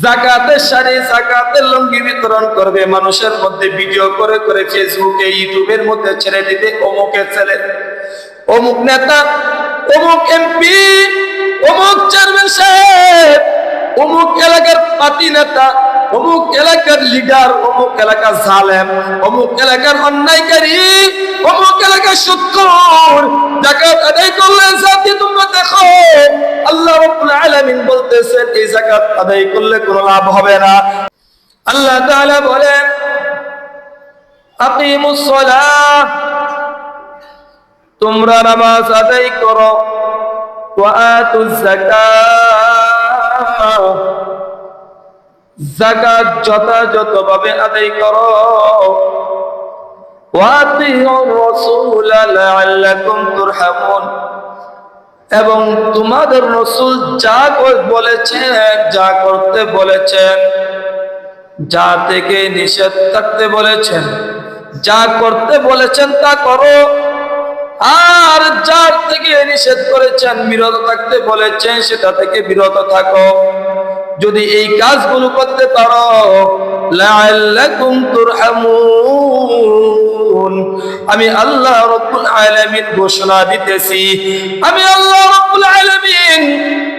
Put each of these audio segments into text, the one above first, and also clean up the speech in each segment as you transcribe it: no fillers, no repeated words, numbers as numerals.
যাকাতের শাড়ি জাকাতের লুঙ্গি বিতরণ করবে, মানুষের মধ্যে ভিডিও করে করে ফেসবুকে ইউটিউবের মধ্যে ছেড়ে দিবে, অমুকের ছেলে, অমুক নেতা, অমুক এমপি, অমুক চেয়ারম্যান সাহেব, অমুক এলাকার পার্টি নেতা, অমুক এলাকার লিডার, অমুক এলাকার জালেম, অমুক এলাকার অন্যায়কারী, অমুক এলাকার সুৎখোর যাকাত আদায় করলে জাতি তোমরা দেখো আল্লাহ রাব্বুল আলামিন বলতেছেন এই যাকাত আদায় করলে কোনো লাভ হবে না। আল্লাহ তাআলা বলেন আকিমুস সালাহ, তোমরা নামাজ আদায় করো, ওয়া আতুজ যাকাত, যাকাত যথাযথভাবে আদায় করো, ওয়া আতিউর রাসূল লাআল্লাকুম তুরহামুন, এবং তোমাদের রাসূল যা বলেছেন, যা করতে বলেছেন, যা থেকে নিষেধ থাকতে বলেছেন, যা করতে বলেছেন তা করো, আর যার থেকে নিষেধ করেছেন, বিরত থাকতে বলেছেন, সেটা থেকে বিরত থাকো। যদি এই কাজগুলো করতে পারো লাআল্লাকুম তুরহামুন, আমি আল্লাহ রাব্বুল আলামিন ঘোষণা দিতেছি, আমি আল্লাহ রাব্বুল আলামিন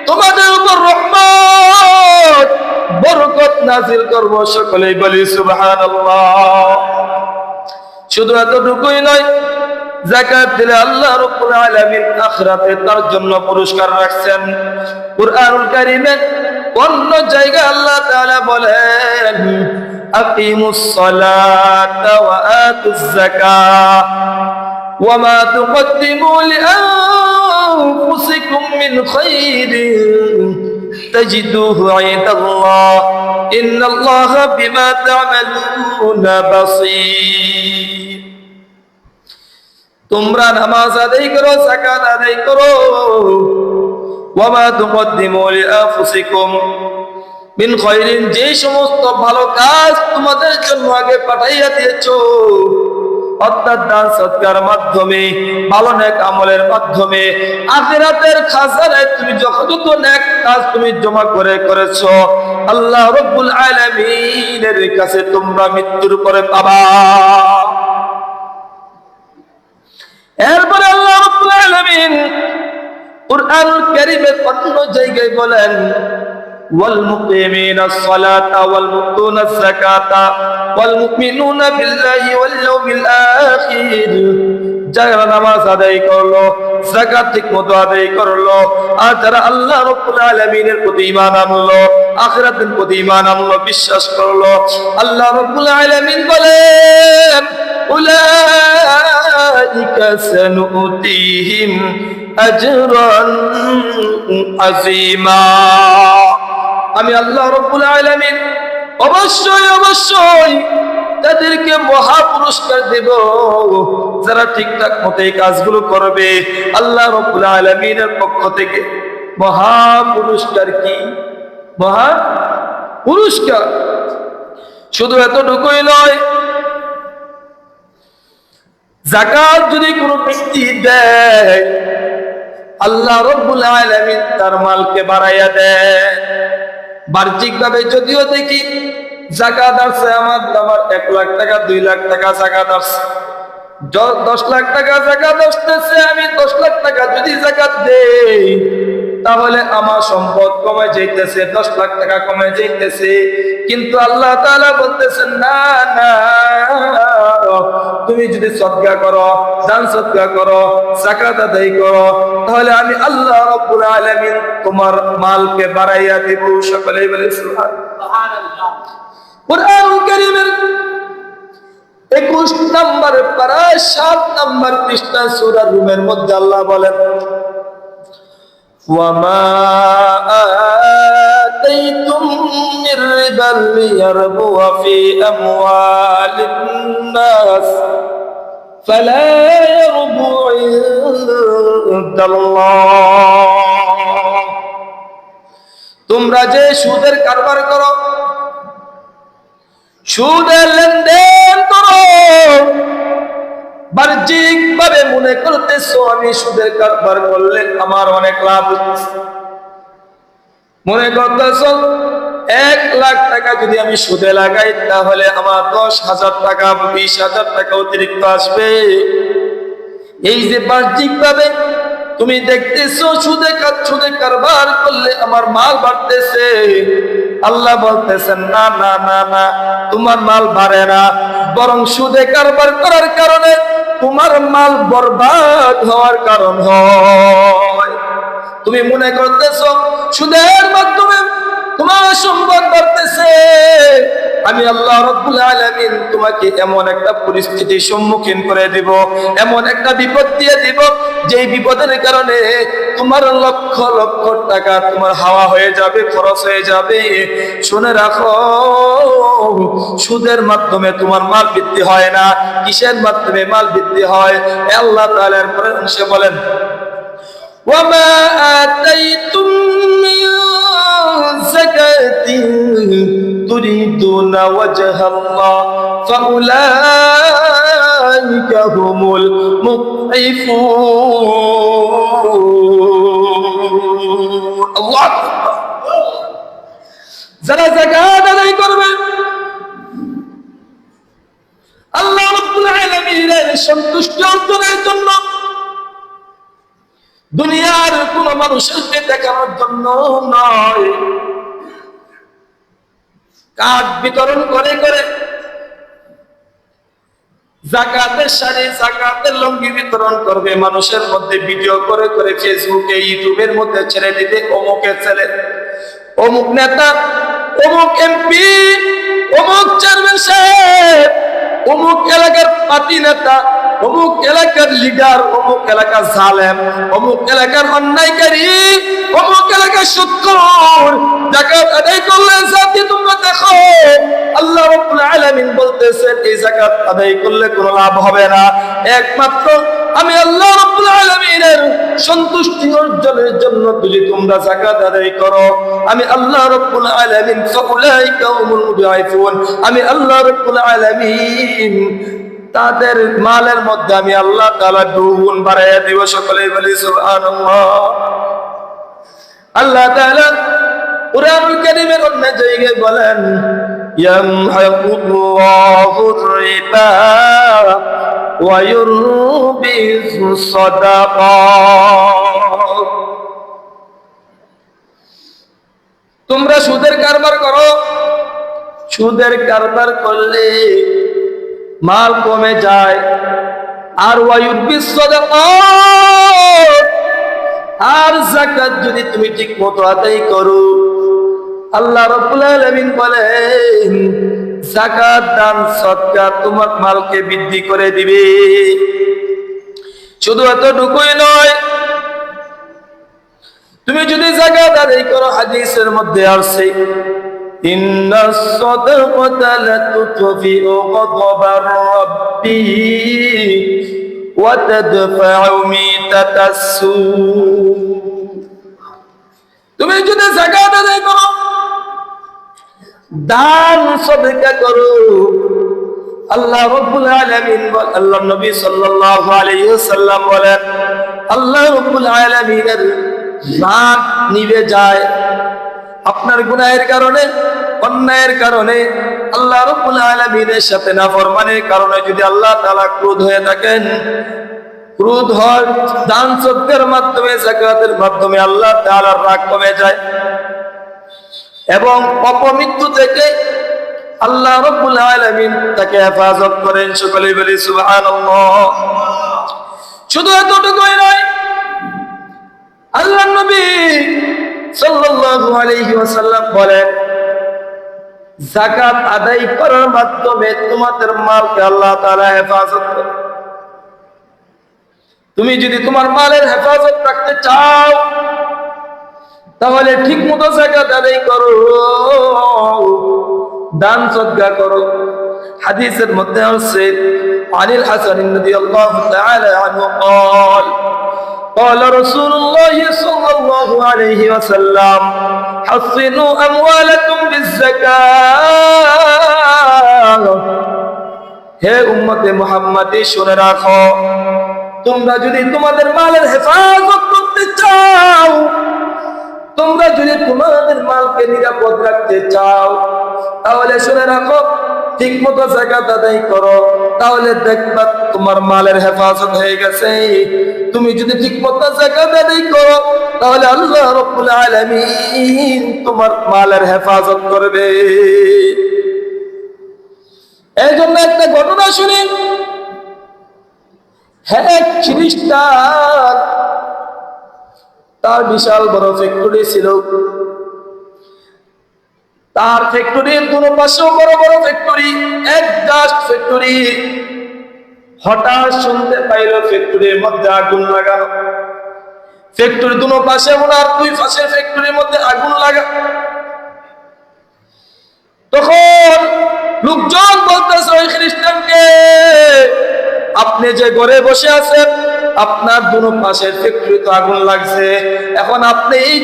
তোমাদের উপর রহমত বরকত নাযিল করব। সকলেই বলি সুবহানাল্লাহ। শুধু এতটুকুই নয়, যাকাত দিলে আল্লাহ রাব্বুল আলামিন আখিরাতে তার জন্য পুরস্কার রাখছেন। কুরআনুল কারীমে অন্য জায়গায় আল্লাহ তাআলা বলেন আকিমুস সালাতা ওয়া আতুজ যাকাত ওয়া মা তুকদ্দিমু লিআনফুসিকুম মিন খায়রিন তাজিদুহু ইনদাল্লাহ ইন্নাল্লাহা বিমা তা'মালুনা বাসীর। তোমরা নামাজ আদায় করো, যাকাত আদায় করো, ওয়া মা তুকদ্দিমু লিআনফুসিকুম মিন খায়রিন, যে সমস্ত ভালো কাজ তোমাদের জন্য আগে পাঠাইয়া দিয়েছো, অর্থাৎ দান সদকার মাধ্যমে, ভালো নেক আমলের মাধ্যমে, আখিরাতের খাজানায় তুমি যত নেক কাজ তুমি জমা করে করেছো, আল্লাহ রাব্বুল আলামিনের কাছে তোমরা মৃত্যুর পরে পাবা। এরপরে আল্লাহ রাব্বুল আলামিন কুরআনুল কারীমের অন্য জায়গায় বলেন ওয়াল মুকিমিনাস সালাতা ওয়াল মুতুনাজ যাকাতা ওয়াল মুমিনুনা বিল্লাহি ওয়াল ইয়াউমিল আখির, যারা নামাজ আদায় করলো, যাকাত ঠিকমতো আদায় করলো, আর যারা আল্লাহ রাব্বুল আলামিনের প্রতি ঈমান আনলো, আখিরাতের প্রতি ঈমান আনলো, বিশ্বাস করলো, আল্লাহ রাব্বুল আলামিন বলেন উলাইকা সানুতিহিম আজরান আযীমা, আমি আল্লাহ রাব্বুল আলামিন অবশ্যই অবশ্যই তাদেরকে মহা পুরস্কার দেব, যারা ঠিকঠাক মতো এই কাজগুলো করবে। আল্লাহ রাব্বুল আলামিনের পক্ষ থেকে মহা পুরস্কার। কি মহা পুরস্কার? শুধু এতটুকুই নয়, যাকাত যদি কোনো ব্যক্তি দেয়, আল্লাহ রাব্বুল আলামিন তার মালকে বাড়াইয়া দেয়। বাহ্যিকভাবে যদিও দেখি যাকাত আসছে আমার 1 লাখ টাকা, 2 লাখ টাকা যাকাত আসছে, 10 লাখ টাকা যাকাত আসতেছে, আমি 10 লাখ টাকা যদি যাকাত দেই তাহলে আমার সম্পদ কমে যাইতেছে, 10 লাখ টাকা কমে যাইতেছে। কিন্তু আল্লাহ তাআলা বলতেছেন না না, তুমি যদি সদকা করো, দান সদকা করো, যাকাত আদায় করো, তাহলে আমি আল্লাহ রাব্বুল আলামিন তোমার মালকে বাড়াইয়া দেব। সকলেই বলে সুবহানাল্লাহ। কুরআনুল কারীমের 21 নম্বর পারা 7 নম্বর পৃষ্ঠা সূরা রুমের মধ্যে আল্লাহ বলেন ওয়ামা আতাইতুম মির রিবাল লিয়ারবুয়া ফি আমওয়ালিন নাস ফালা ইয়ারবু ইনদাল্লাহ, তোমরা যে সুদের কারবার করো, সুদের লেনদেন করো, বাহ্যিক ভাবে মনে করতেছো আমি সুদের কারবার করলে আমার অনেক লাভ হচ্ছে, মনে করতেছো 1,00,000 টাকা যদি আমি সুদে লাগাই তাহলে আমার 10,000 টাকা 20,000 টাকা অতিরিক্ত আসবে। এই যে বাহ্যিক ভাবে তুমি দেখতেছো সুদে কারবার করলে আমার মাল বাড়তেছে, আল্লাহ বলতেছেন না না না না, তোমার মাল বাড়ে না, বরং সুদে কারবার করার কারণে তোমার মাল বরবাদ হওয়ার কারণ হয়। তুমি মনে করতেছো সুদের মাধ্যমে তোমার সম্পদ বাড়তেছে, আমি আল্লাহ রাব্বুল আলামিন তোমাকে এমন একটা পরিস্থিতির সম্মুখীন করে দিব, এমন একটা বিপদ দিয়ে দিব, যেই বিপদের কারণে তোমার লক্ষ লক্ষ টাকা তোমার হাওয়া হয়ে যাবে, খরচ হয়ে যাবে। শুনে রাখো, সুদের মাধ্যমে তোমার মাল বৃদ্ধি হয় না, কিসের মাধ্যমে মাল বৃদ্ধি হয়? আল্লাহ তাআলার পরে সে বলেন, ওয়ামা আতাইতুম মিন যাকাতিন তুরিদুনা ওয়াজহাল্লাহ ফাউলাইকা হুমুল মুফলিহুন। আল্লাহু আকবার। যারা যাকাত আদায় করবে আল্লাহ রাব্বুল আলামিনের সন্তুষ্টি অর্জনের জন্য, দুনিয়ার কোন মানুষকে দেখানোর জন্য নয়, কার্ড বিতরণ করে করে, যাকাতের শাড়ি যাকাতের লুঙ্গি বিতরণ করবে, মানুষের মধ্যে ভিডিও করে করে ফেসবুকে ইউটিউবের মধ্যে ছেড়ে দিতে, অমুকের ছেলে, অমুক নেতা, অমুক এমপি, অমুক চেয়ারম্যান সাহেব, অমুক এলাকার পার্টি নেতা, অমুক এলাকার লিডার, অমুক এলাকার জালেম, অমুক এলাকার অন্যায়কারী, অমুক এলাকার সুৎখোর যাকাত আদায় করলে জাতি তোমরা দেখো আল্লাহ রাব্বুল আলামিন বলতেছেন এই যাকাত আদায় করলে কোনো লাভ হবে না, একমাত্র আমি আল্লাহ রাব্বুল আলামিনের সন্তুষ্টি অর্জনের জন্য যদি তোমরা যাকাত আদায় করো, আমি আল্লাহ রাব্বুল আলামিন ফাউলাইকা হুমুল মুদাইফুন, আমি আল্লাহ রাব্বুল আলামিন তাদের মালের মধ্যে আমি আল্লাহ তাআলা দুগুণ বাড়াইয়া দিব। সকলে বলি সুবহানাল্লাহ। আল্লাহ তাআলা কুরআনুল কারীমের অন্য জায়গায় বলেন, ইয়ামহাকুল্লাহুর রিবা ওয়া ইউরবিস সাদাকাত। তোমরা সুদের কারবার করো, সুদের কারবার করলে মাল কমে যায়, আর ওয়ায়ুরবিস সাদাকাত, আর যাকাত যদি তুমি ঠিক মতো আদায় করো, আল্লাহ রাব্বুল আলামিন বলেন যাকাত দান সদকা তোমার মালকে বৃদ্ধি করে দিবে। শুধু এতটুকুই নয়, তুমি যদি যাকাত আদায় করো, হাদিসের মধ্যে আছে ইন্নাস সাদাকাতা লাতুতফিউ গাদাবার রাব্বি ওয়া তাদফাউ মিতাতাসসু। তুমি যদি যাকাত আদায় করো, দান সদকা করো, আল্লাহ রাব্বুল আলামিন আল্লাহর নবী সাল্লাল্লাহু আলাইহি ওয়াসাল্লাম বলেন আল্লাহ রাব্বুল আলামিনের রাগ নিভে যায়। আপনার গুনাহের কারণে, অন্যায়ের কারণে, আল্লাহ রাব্বুল আলামিনের সাথে নাফরমানির কারণে যদি আল্লাহ তাআলা ক্রোধ হয়ে থাকেন, ক্রোধ হয় দান সদকার মাধ্যমে, যাকাতের মাধ্যমে আল্লাহ তাআলার রাগ কমে যায় এবং অপমৃত্যু থেকে আল্লাহ রাব্বুল আলামিন তাকে হেফাজত করেন। সকলে বলি সুবহানাল্লাহ। শুধু এতটুকুই নয়, আল্লাহর নবী সাল্লাল্লাহু আলাইহি ওয়াসাল্লাম বলেন যাকাত আদায় করার মাধ্যমে তোমাদের মালকে আল্লাহ তাআলা হেফাজত করেন। তুমি যদি তোমার মালের হেফাজত রাখতে চাও তাহলে ঠিক মতো যাকাত আদায় করো, দান সদকা করো। হাদিসের মধ্যে আছে আনিল হাসান রাদিয়াল্লাহু তাআলা আনহু قال قال رسول الله صلى الله عليه وسلم حصنوا اموالكم بالزكاه। হে উম্মতে মুহাম্মাদি, শুনে রাখো, তোমরা যদি তোমাদের মালের হেফাজত করতে চাও তোমরা যদি তোমাদের মালকে নিরাপদ রাখতে চাও তাহলে শুনে রাখো, ঠিক মতো যাকাত আদায় করো, তাহলে দেখবা তোমার মালের হেফাজত হয়ে গেছে। তুমি যদি ঠিক মতো যাকাত আদায় করো তাহলে আল্লাহ রাব্বুল আলামিন তোমার মালের হেফাজত করবে। এই জন্য একটা ঘটনা শুনি। হ্যাঁ, খ্রিস্টান, তার বিশাল বড় ফ্যাক্টরি ছিল। তার ফ্যাক্টরির দুনো পাশেও বড় বড় ফ্যাক্টরি, একজাস্ট ফ্যাক্টরি। হঠাৎ শুনতে পাইল ফ্যাক্টরির মধ্যে আগুন লাগানো। ফ্যাক্টরি দুনো পাশে ওনার দুই পাশের ফ্যাক্টরির মধ্যে আগুন লাগা। তখন লোকজন বলতেছে ওই খ্রিস্টানকে, আপনি যে ঘরে বসে আছেন, আপনার দুনো পাশের ফ্যাক্টরিতে আগুন লাগছে, এখন আপনি এই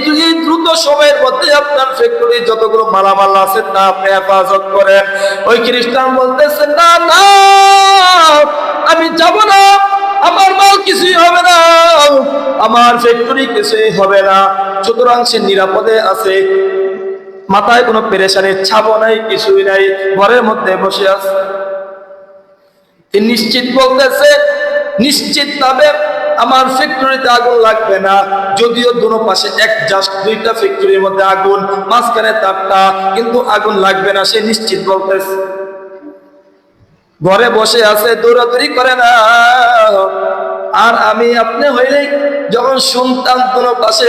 দ্রুত সময়ের মধ্যে আপনার ফ্যাক্টরি যতগুলো মালামাল আছে তা আপনি হেফাজত করেন। ওই খ্রিস্টান বলতেছে, না না, আমি যাব না, আমার মাল কিছুই হবে না, আমার ফ্যাক্টরি কিছুই হবে না। সুতরাং সে নিরাপদে আছে, মাথায় কোনো পেরেশানির ছাপও নাই, কিছুই নাই, ঘরের মধ্যে বসে আছে। তিনি নিশ্চিত বলতেছে, নিশ্চিত ভাবে আমার ফ্যাক্টরিতে আগুন লাগবে না, যদিও দুনো পাশে জাস্ট দুইটা ফ্যাক্টরির মধ্যে আগুন, মাঝখানে তারটা, কিন্তু আগুন লাগবে না, সে নিশ্চিত বলতেছে। ঘরে বসে আছে, দৌড়াদৌড়ি করে না। আর আমি আপনি হইলেই যখন শুনতাম দুনো পাশে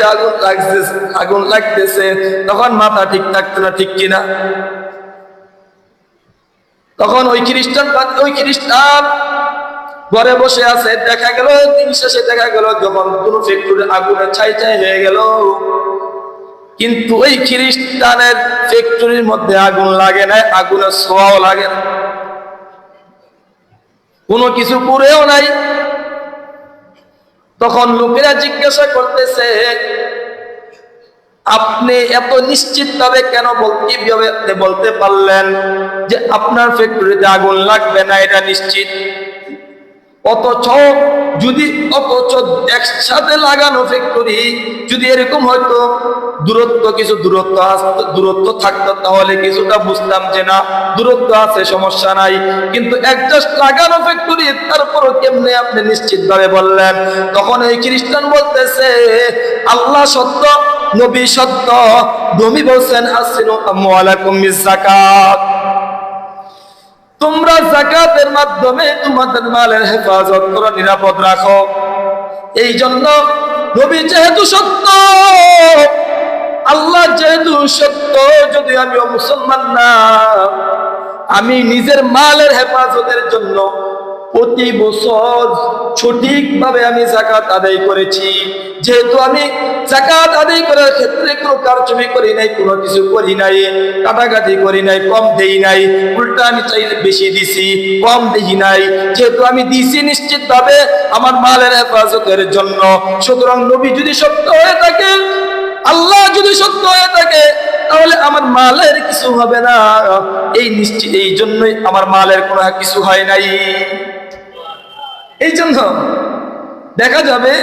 আগুন লাগতেছে, তখন মাথা ঠিক থাকতো না, ঠিক কিনা? তখন ওই খ্রিস্টান ঘরে বসে আছে, দেখা গেল দিন শেষে দেখা গেল যখন দুনো ফ্যাক্টরি আগুনে ছাই ছাই হয়ে গেল, কিন্তু ওই খ্রিস্টানের ফ্যাক্টরির মধ্যে আগুন লাগে না, আগুনের ছোঁয়াও লাগে না, কোনো কিছু পুড়েও নাই। তখন লোকেরা জিজ্ঞাসা করতেছে, আপনি এত নিশ্চিত ভাবে কেন বলতে পারলেন যে আপনার ফ্যাক্টরিতে আগুন লাগবে না, এটা নিশ্চিত? অথচ একসাথে লাগানো ফ্যাক্টরি যদি এরকম হয়তো দূরত্ব থাকতো, তাহলে কিছুটা বুঝতাম যে না, দূরত্ব আছে, সমস্যা নাই। কিন্তু একজাস্ট লাগানো ফ্যাক্টরি, তারপরও কেমনে আপনি নিশ্চিত ভাবে বললেন? তখন এই খ্রিস্টান বলতেছে, আল্লাহ সত্য, নবী সত্য, নবী বলছেন আসিনু আমওয়ালাকুম বিযাকাত, তোমরা যাকাতের মাধ্যমে তোমাদের মালের হেফাজত করো, নিরাপদ রাখো। এই জন্য নবী যেহেতু সত্য, আল্লাহ যেহেতু সত্য, যদি আমিও মুসলমান না, আমি নিজের মালের হেফাজতের জন্য প্রতি বছর সঠিকভাবে আমি যাকাত আদায় করেছি। যেহেতু আমি যাকাত আদায় করার ক্ষেত্রে কোনো কারচুপি করি নাই, কোনো কিছু করি নাই, কাটাকাটি করি নাই, কম দেই নাই, উল্টা আমি চাইলে বেশি দিছি, কম দেই নাই। যেহেতু আমি দিছি নিশ্চিত ভাবে আমার মালের হেফাজতের জন্য, সুতরাং নবী যদি সত্য হয়ে থাকে, আল্লাহ যদি সত্য হয়ে থাকে, তাহলে আমার মালের কিছু হবে না। এই জন্যই আমার মালের কোনো কিছু হয় নাই। এই জন্য দেখা যাবে,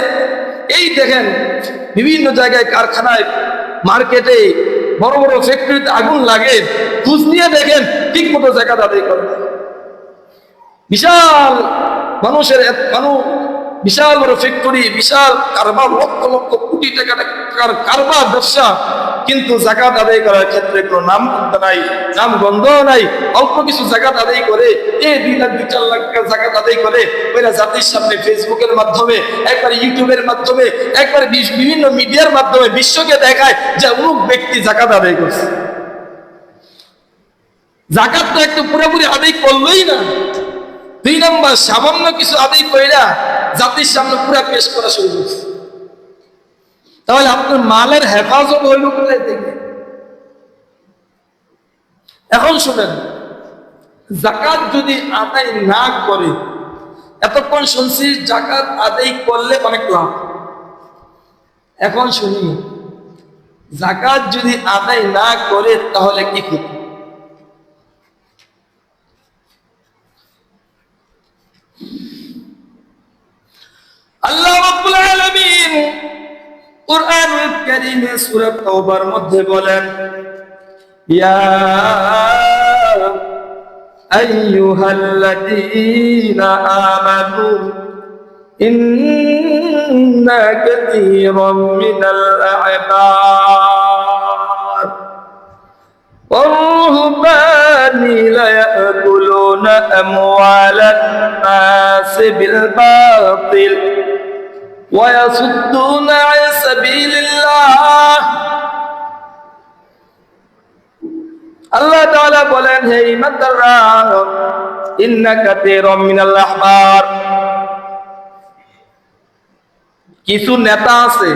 এই দেখেন বিভিন্ন জায়গায়, কারখানায়, মার্কেটে, বড় বড় ফ্যাক্টরিতে আগুন লাগে, খোঁজ নিয়ে দেখেন ঠিক মতো যাকাত আদায় করে। বিশাল বিশাল বড় ফ্যাক্টরি, বিশাল কারবার, লক্ষ লক্ষ কোটি টাকার কারবার, ব্যবসা, কিন্তু যাকাত আদায় করার ক্ষেত্রে কোনো নামগন্ধ নাই, নামগন্ধও নাই। অল্প কিছু যাকাত আদায় করে, 2 লাখ 2-4 লাখ টাকা যাকাত আদায় করে, ওরা জাতির সামনে ফেসবুকের মাধ্যমে, একবার ইউটিউবের মাধ্যমে, একবার বিভিন্ন মিডিয়ার মাধ্যমে বিশ্বকে দেখায় যে অমুক ব্যক্তি যাকাত আদায় করছে। যাকাত তো একটু পুরোপুরি আদায় করলোই না, 2 নম্বর সামান্য কিছু আদায় কইরা জাতির সামনে পুরো পেশ করা শুরু করছে। তাহলে আপনার মালের হেফাজত হইল কোথায় থেকে? এখন শুনেন, যাকাত যদি আদায় না করে, এতক্ষণ শুনছি যাকাত আদায় করলে অনেক লাভ, এখন শুনি যাকাত যদি আদায় না করে তাহলে কি ক্ষতি? আল্লাহ রাব্বুল আলামিন কুরআনুল কারীমে সূরা তাওবার মধ্যে বলেন, ইয়া আইয়ুহাল্লাযীনা আমানু ইন্না কাসীরাম মিনাল আ'বার والرهبان ليأكلون أموال الناس بالباطل ويصدون عن سبيل الله আল্লাহ তাআলা বলেন, হে ঈমানদাররা, ইন্না কাসীরাম মিনাল আহবার, কিছু নেতা আছে,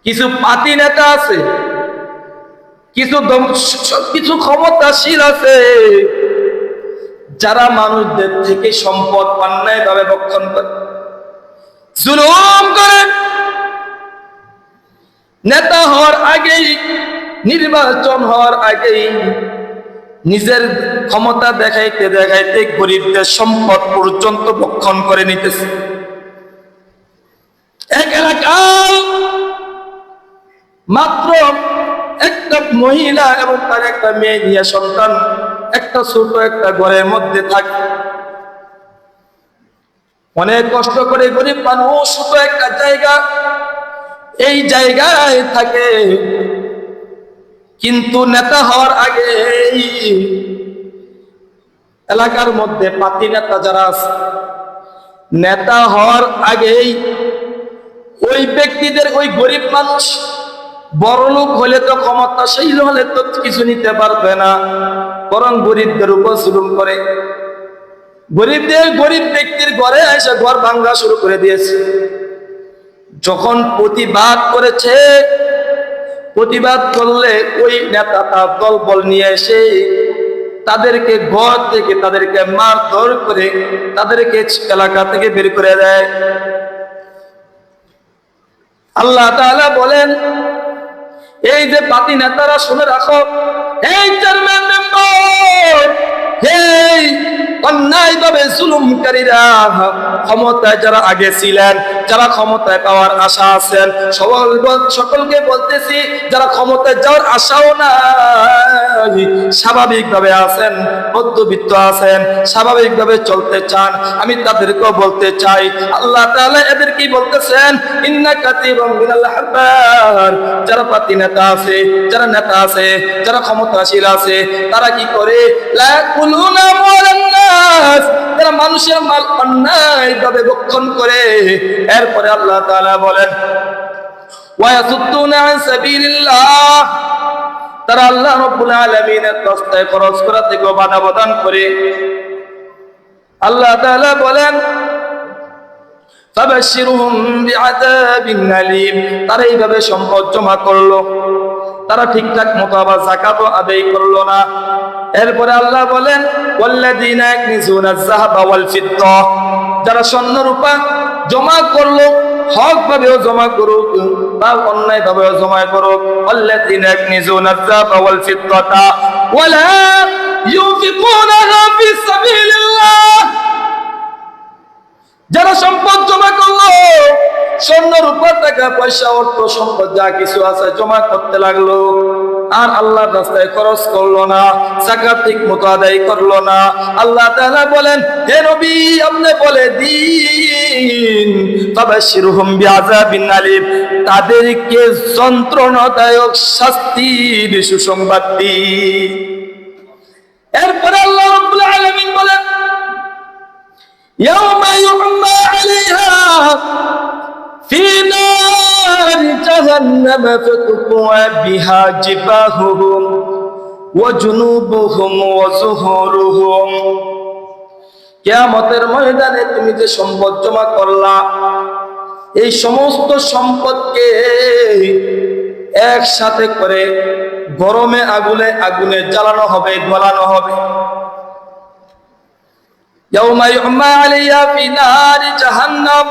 কিছু পাতি নেতা আছে, কিছু ক্ষমতাশীল আছে, যারা মানুষদের থেকে সম্পদ অন্যায়ভাবে ভক্ষণ করে, জুলুম করে। নেতা হওয়ার আগেই, নির্বাচন হওয়ার আগেই নিজের ক্ষমতা দেখাইতে দেখাইতে গরিবদের সম্পদ পর্যন্ত ভক্ষণ করে নিতেছে। এক এলাকায় মাত্র একটা মহিলা এবং তার একটা মেয়ে নিয়ে সন্তান একটা ছোট একটা ঘরের মধ্যে থাকে। অনেক কষ্ট করে গরিব মানুষ ছোট একটা জায়গা, এই জায়গায় থাকে, কিন্তু নেতা হওয়ার আগে এলাকার মধ্যে পাতি নেতা যারা আছে, নেতা হওয়ার আগেই ওই ব্যক্তিদের, ওই গরিব মানুষ বড় লোক হলে তো, ক্ষমতাশীল হলে তো কিছু নিতে পারবে না, বরং গরিবদের উপর জুলুম করে। গরিব ব্যক্তির ঘরে এসে ঘর ভাঙা শুরু করে দিয়েছে। যখন প্রতিবাদ করেছে, প্রতিবাদ করলে ওই নেতা তার দলবল নিয়ে এসে তাদেরকে ঘর থেকে, তাদেরকে মারধর করে, তাদেরকে এলাকা থেকে বের করে দেয়। আল্লাহ তাআলা বলেন, এই যে পাতি নেতারা, শুনে রাখো, এই চেয়ারম্যান মেম্বার, এই অন্যায়ভাবে জুলুমকারীরা, ক্ষমতায় যারা আগে ছিলেন, যারা ক্ষমতায় পাওয়ার আশা আছেন, সকলকে বলতেছি, যারা ক্ষমতায় যাওয়ার আশাও নাই, স্বাভাবিকভাবে আছেন, মধ্যবিত্ত আছেন, স্বাভাবিকভাবে চলতে চান, আমি তাদেরকেও বলতে চাই, আল্লাহ তাআলা এদেরকেই বলতেছেন, ইন্না কাসীরাম মিনাল আহবার, যারা পাতি নেতা আছে, যারা নেতা আছে, যারা ক্ষমতাশীল আছে, তারা কি করে, লা ইয়াকুলুনা আমওয়ালান নাস, তারা মানুষের মাল অন্যায়ভাবে ভক্ষণ করে। এরপরে আল্লাহ তাআলা বলেন, ওয়া ইয়াসুদ্দুনা আন সাবিলিল্লাহ, তারা আল্লাহ রাব্বুল আলামিনের রাস্তায় খরচ করা থেকে বাধা প্রদান করে। আল্লাহ তাআলা বলেন, ফাবাশশিরহুম বিআযাবিন আলীম, তারা এইভাবে সম্পদ জমা করলো, তারা ঠিকঠাক মতো আবার যাকাতও আদায় করলো না। এরপরে আল্লাহ বলেন, ওয়াল্লাযীনা ইয়াকনিজুনা আয-যাহাবা ওয়াল ফিদ্দা, যারা স্বর্ণ রূপা জমা করলো, হক ভাবেও জমা করুক বা অন্যায় ভাবেও জমা করুক, ওয়াল্লাযীনা ইয়াকনিজুনা আয-যাহাবা ওয়াল ফিদ্দাতা ওয়ালা ইউনফিকুনাহা ফি সাবিলিল্লাহ, যারা সম্পদ জমা করলো, স্বর্ণ রূপা, টাকা পয়সা, অর্থ সম্পদ যা কিছু আছে জমা করতে লাগলো, আর আল্লাহর রাস্তায় খরচ করলো না, যাকাত ঠিক মতো আদায় করলো না। আল্লাহ তাআলা বলেন, হে নবী, আপনি বলে দিন, ফাবাশশিরহুম বিআযাবিন আলীম, তাদেরকে যন্ত্রণাদায়ক শাস্তির সুসংবাদ দিন। এরপরে আল্লাহ রাব্বুল আলামিন বলেন, ইয়াওমা ইউম্মা আলাইহা ফি নারি জাহান্নাম ফাতুকুয়া বিহা জিবাহুহুম ওয়া জুনুবুহুম ওয়া যুহুরুহুম, কিয়ামতের ময়দানে তুমি যে সম্পদ জমা করলা, এই সমস্ত সম্পদকে একসাথে করে গরমে আগুনে জ্বালানো হবে, গলানো হবে। ইয়াউমা ইউম্মা আলাইহা ফি নারি জাহান্নাম,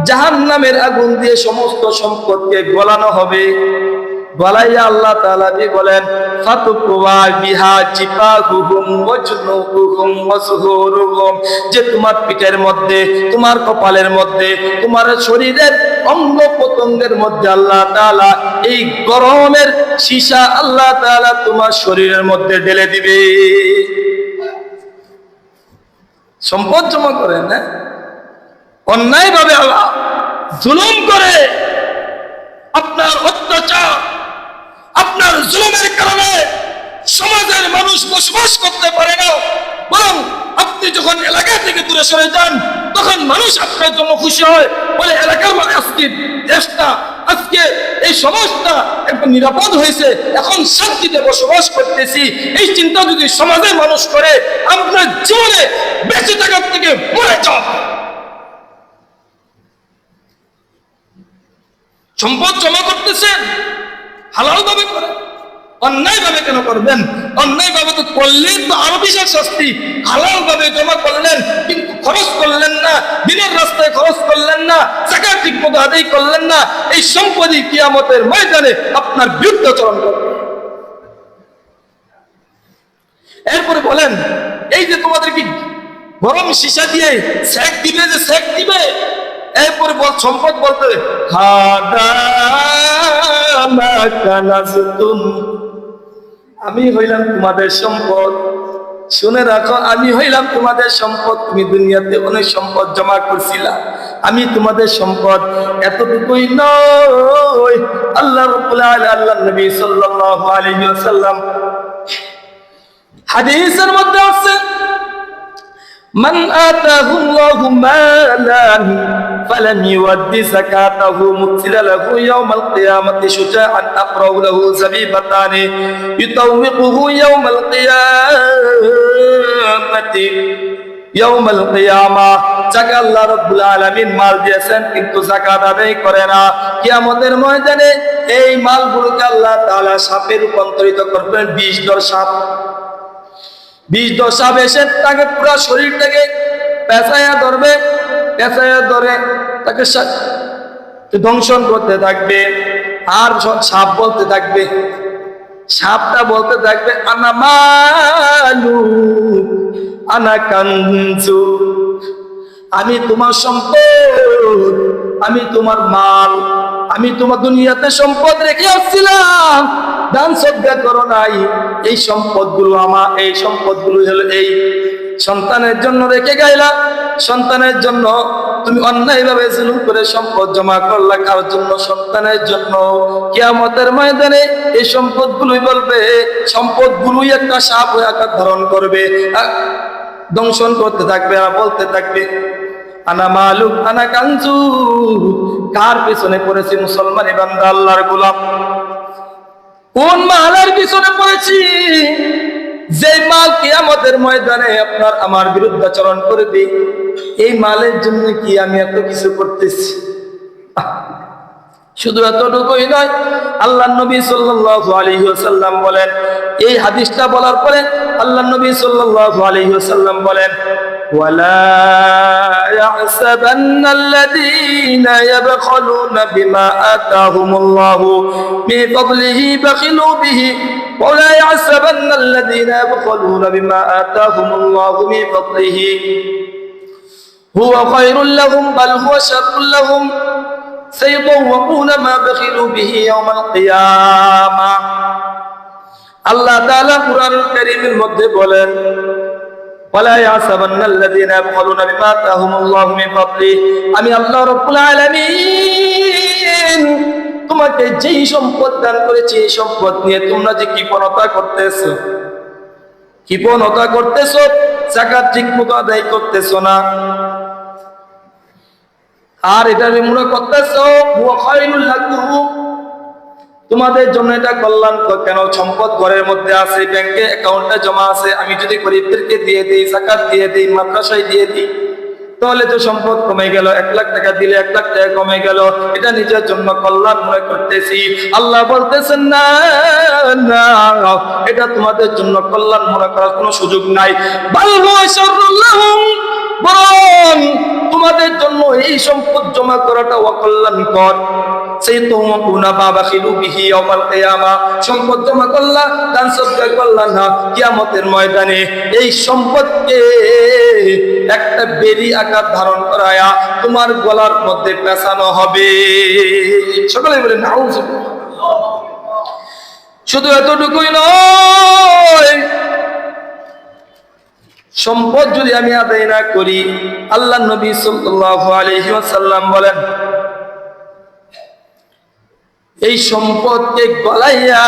জাহান্নামের আগুন দিয়ে সমস্ত সম্পদকে গলানো হবে। বলাইয়া আল্লাহ তাআলা বলেন ফাতুকুয়া বিহা জিবাহুহুম ওয়াজনুহুম ওয়াসহুরুহুম, যে তোমার পিঠের মধ্যে, তোমার কপালের মধ্যে, তোমার শরীরের অঙ্গ প্রত্যঙ্গের মধ্যে আল্লাহ তাআলা এই গরমের সীসা আল্লাহ তাআলা তোমার শরীরের মধ্যে ঢেলে দিবে। সম্পদ জমা করে না, অন্যায় ভাবে আল্লাহ জুলুম করে, আপনার অত্যাচার, আপনার জুলুমের কারণে সমাজের মানুষ বসবাস করতে পারে না, বরং আপনি যখন এলাকা থেকে দূরে সরে যান তখন মানুষ আপনার জন্য খুশি হয়, বলে এলাকার আজকে দেশটা, আজকে এই সমাজটা একটু নিরাপদ হয়েছে, এখন শান্তিতে বসবাস করতেছি। এই চিন্তা যদি সমাজের মানুষ করে, আপনার জীবনে বেঁচে থাকার থেকে মরে যাও। সম্পদ জমা করতেছেন, হালাল ভাবে করেন, অন্যায় ভাবে কেন করবেন? অন্যায় ভাবে তো করলেন তো আরো বিশেষ শাস্তি, হালাল ভাবে জমা করলেন কিন্তু খরচ করলেন না, দিনের রাস্তায় খরচ করলেন না, যাকাত ঠিক মতো আদায় করলেন না, এই সম্পত্তি কিয়ামতের ময়দানে আপনার বিরুদ্ধাচরণ করবে। এরপরে বলেন, এই যে তোমাদের কি গরম সীসা দিয়ে সেক দিবে, যে সেক দিবে, এরপরে সম্পদ বলতে আমি হইলাম তোমাদের সম্পদ। শুনে রাখো, আমি হইলাম তোমাদের সম্পদ। তুমি দুনিয়াতে অনেক সম্পদ জমা করছিলা, আমি তোমাদের সম্পদ। এতটুকুই নয়, আল্লাহ রাব্বুল আলামিন, আল্লাহ নবী সাল্লাল্লাহু আলাইহি ওয়াসাল্লাম হাদিসের মধ্যে আছে, মান আতাহুল্লাহু মালান ফালাম ইউদ্দি যাকাতাহু মুকসিলা লাহু ইয়াওমাল কিয়ামাতি শুজাআন আফরাহু লাহু যাবিবাতানি ইউতাওবিকুহু ইয়াওমাল কিয়ামাতি ইয়াওমাল কিয়ামা। যাকে আল্লাহ রাব্বুল আলামিন মাল দিয়েছেন কিন্তু যাকাত আদায় করে না, কিয়ামতের ময়দানে এই মালগুলোকে আল্লাহ তাআলা সাপে রূপান্তরিত করবেন। 20 দর সাপ, 20 দর সাপ এসে তাকে পুরো শরীরটাকে পেঁচাইয়া ধরবে, পেঁচাইয়া ধরে তাকে দংশন করতে থাকবে। আর সাপ বলতে থাকবে, সাপটা বলতে থাকবে আনা মালু আনা কানজু, আমি তোমার সম্পদ, আমি তোমার মাল, আমি তোমার দুনিয়াতে সম্পদ রেখে আসছিলাম, দান সদকা করো নাই, এই সম্পদগুলো আমার, এই সম্পদগুলো হলো এই সন্তানের জন্য রেখে গেলা, সন্তানের জন্য তুমি অন্যায়ভাবে জুলুম করে সম্পদ জমা করলা, কার জন্য? সন্তানের জন্য। কিয়ামতের ময়দানে এই সম্পদগুলোই বলবে, সম্পদগুলোই একটা সাপ হয়ে আকার ধারণ করবে, দংশন করতে থাকবে আর বলতে থাকবে আনা মালুক আনা কানজু। কার পিছনে পড়েছি? মুসলমান বান্দা, আল্লাহর গোলাম। কোন মালের পিছনে পড়েছি? যে মাল কিয়ামতের ময়দানে আপনার আমার বিরুদ্ধাচরণ করবে, এই মালের জন্য কি আমি এত কিছু করতেছি? শুধু এতটুকুই নয়, আল্লাহ নবী সাল্লাল্লাহু আলাইহি ওয়াসাল্লাম বলেন, এই হাদিসটা বলার পরে আল্লাহ নবী সাল্লাল্লাহু আলাইহি ওয়াসাল্লাম বলেন, ওয়ালা ইয়াহসাবান্নাল্লাযীনা ইয়াবখালুনা বিমা আতাহুমুল্লাহু মিন ফাদলিহি বাখিলু বিহি ওয়ালা ইয়াহসাবান্নাল্লাযীনা ইয়াবখালুনা বিমা আতাহুমুল্লাহু মিন ফাদলিহি হুয়া খায়রুল লাহুম বাল হুয়া শাররুল লাহুম সাইয়ুতাওয়াকুনা মা বাখিলু বিহি ইয়াওমাল কিয়ামাহ। আল্লাহ তাআলা কুরআনুল কারীমের মধ্যে বলেন, ওয়ালা ইয়াহসাবান্নাল্লাযীনা ইয়াবখালুনা বিমা আতাহুমুল্লাহু মিন ফাদলিহি, আমি আল্লাহ রাব্বুল আলামিন তোমাকে যেই সম্পদ দান করেছি, এই সম্পদ নিয়ে তোমরা যে কৃপণতা করতেছো, কৃপণতা করতেছো, যাকাত ঠিকমতো আদায় করতেছো না, আর এটা মনে করতেছো হুয়া খায়রুল লাকুম, তোমাদের জন্য এটা কল্যাণ। কেন? সম্পদ ঘরের মধ্যে আছে, ব্যাংকে অ্যাকাউন্টে জমা আছে, আমি যদি গরিবদেরকে দিয়ে দিই, যাকাত দিয়ে দিই, মাদ্রাসায় দিয়ে দিই, তাহলে তো সম্পদ কমে গেল। 1 লাখ টাকা দিলে 1 লাখ টাকা কমে গেল, এটা নিজের জন্য কল্যাণ মনে করতেছি। আল্লাহ বলতেছেন না, না, এটা তোমাদের জন্য কল্যাণ মনে করার কোনো সুযোগ নাই। বাল হুয়া শাররুল লাহুম, বরং তোমাদের জন্য এই সম্পদ জমা করাটা অকল্যাণকর। সেই তোমরা বাবা খিলু বিহি ইয়াউমাল কিয়ামা, সম্পদ জমা করলা, দান সদকা করলা না, কিয়ামতের ময়দানে এই সম্পদকে একটা বেরি আকার ধারণ করায়া তোমার গলার মধ্যে পেঁচানো হবে। সকলে বলেন নাউযুবিল্লাহ। শুধু এতটুকুই নয়, সম্পদ যদি আমি আদায় না করি, আল্লাহ নবী সাল্লাল্লাহু আলাইহি ওয়াসাল্লাম বলেন এই সম্পদকে গলাইয়া,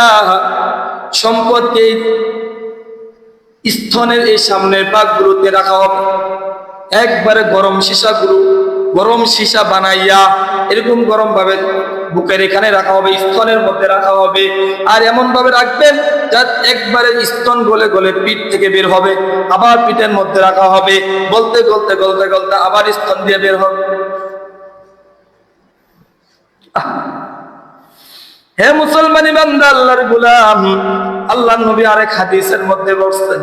সম্পদকে স্তনের এই সামনের ভাগগুলোতে রাখা হবে। একবারে গরম সীসা বানাইয়া এরকম গরম ভাবে বুকের এখানে রাখা হবে, স্তনের মধ্যে রাখা হবে। আর এমন ভাবে রাখবেন যাতে একবারে স্তন গলে গলে পিঠ থেকে বের হবে, আবার পিঠের মধ্যে রাখা হবে, গলতে গলতে গলতে গলতে আবার স্তন দিয়ে বের হবে। হে মুসলমানি বান্দা, আল্লাহর গোলাম, আল্লাহর নবী আরেক হাদিসের মধ্যে বলছেন,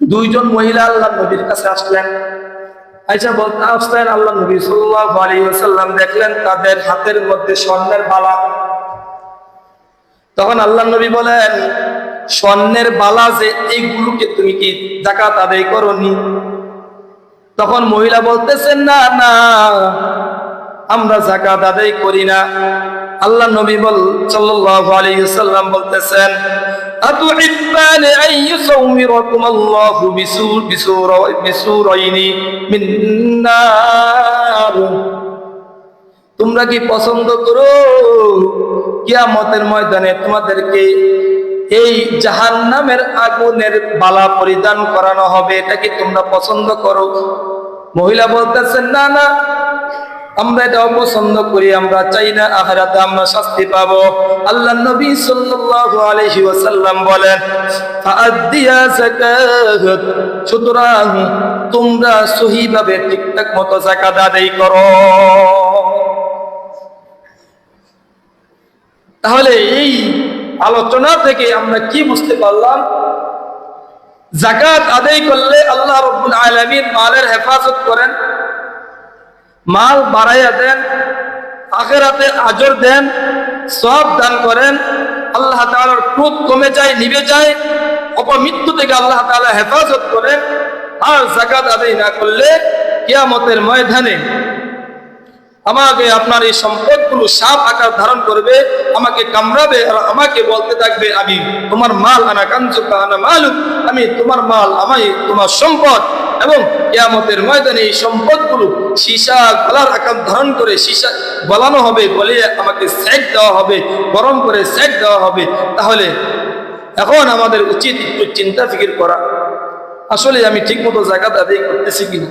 দুইজন মহিলা আল্লাহর নবীর কাছে আসলেন। আয়েশা বলতে আসলেন, আল্লাহ নবী সাল্লাল্লাহু আলাইহি ওয়াসাল্লাম দেখলেন তাদের হাতের মধ্যে স্বর্ণের বালা। তখন আল্লাহ নবী বলেন, স্বর্ণের বালা যে, এইগুলোকে তুমি কি যাকাত আদায় করনি? তখন মহিলা বলতেছেন, না না, আমরা যাকাত আদায় করি না। আল্লাহ নবী সাল্লাল্লাহু আলাইহি ওয়াসাল্লাম বলতেছেন, আতুহিব্বানা আন ইউসাউমিরাকুম আল্লাহু বিসুরাইনি মিন নার। তোমরা কি পছন্দ করো কিয়ামতের ময়দানে তোমাদেরকে এই জাহান্নামের আগুনের বালা পরিধান করানো হবে? এটা কি তোমরা পছন্দ করো? মহিলা বলতেছেন, না না, আমরা এটা অপছন্দ করি, আমরা চাই না আখিরাতে আমরা শাস্তি পাবো। আল্লাহ নবী সাল্লাল্লাহু আলাইহি ওয়াসাল্লাম বলেন, ফাআদিয়া যাকাত, সুতরাং তোমরা সহিভাবে ঠিকঠাক মতো যাকাত আদায় করো। তাহলে এই আলোচনা থেকে আমরা কি বুঝতে পারলাম? যাকাত আদায় করলে আল্লাহ রাব্বুল আলামিন মালের হেফাজত করেন, মাল বাড়াইয়া দেন, আখিরাতে আজর দেন, সওয়াব দান করেন। আল্লাহ তাআলার ক্রোধ কমে যায়, নিভে যায়, অপমৃত্যু থেকে আল্লাহ তাআলা হেফাজত করেন। আর যাকাত আদায় না করলে কিয়ামতের ময়দানে আমাকে আপনার এই সম্পদগুলো সাপ আকার ধারণ করবে, আমাকে কামড়াবে, আর আমাকে বলতে থাকবে, আমি তোমার মাল, আনা কানজুকা আনা মালুক, আমি তোমার মাল, আমি তোমার সম্পদ। এবং কিয়ামতের ময়দানে এই সম্পদগুলো সীসা গলার আকার ধারণ করে সীসা গলানো হবে, গলিয়ে আমাকে সেক দেওয়া হবে, গরম করে সেক দেওয়া হবে। তাহলে এখন আমাদের উচিত একটু চিন্তা ফিকির করা, আসলে আমি ঠিক মতো যাকাত আদায় করতেছি কিনা।